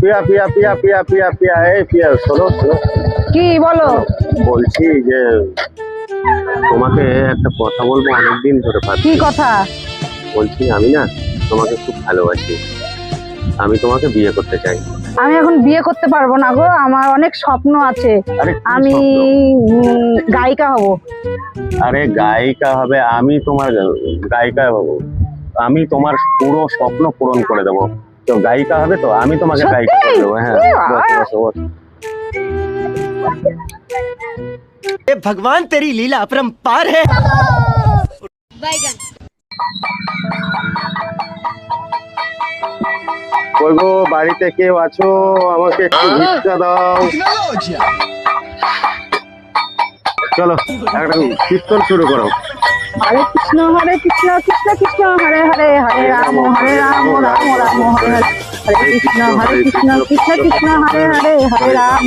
পিয়া পিয়া পিয়া পিয়া পিয়া পিয়া এই পিয়া, শোনো শোনো, কি বলো? বলছি যে তোমাকে একটা কথা বলবো, অনেকদিন ধরে ভাবছি। কি কথা? বলছি আমি না তোমাকে খুব ভালোবাসি, আমি তোমাকে বিয়ে করতে চাই। আমি এখন বিয়ে করতে পারবো না গো, আমার অনেক স্বপ্ন আছে। আরে কি আমি স্বপ্ন? গায়িকা হব। আরে গায়িকা হবে? আমি তোমার গায়িকা হব, আমি তোমার পুরো স্বপ্ন পূরণ করে দেবো। তো গায়িকা হবে তো, আমি তোমাকে গায়িকা করে দেবো। হ্যাঁ বসো বসো বসো। ए भगवान तेरी लीला अपरंपार है। কই গো, বাড়িতে কেউ আছো? আমাকে একটু ভিক্ষা দাও। চলো একটা কীর্তন শুরু করো। হরে কৃষ্ণ কৃষ্ণ কৃষ্ণ হরে হরে, হরে রাম রাম রাম হরে হরে, হরে কৃষ্ণ কৃষ্ণ কৃষ্ণ কৃষ্ণ হরে হরে, হরে রাম।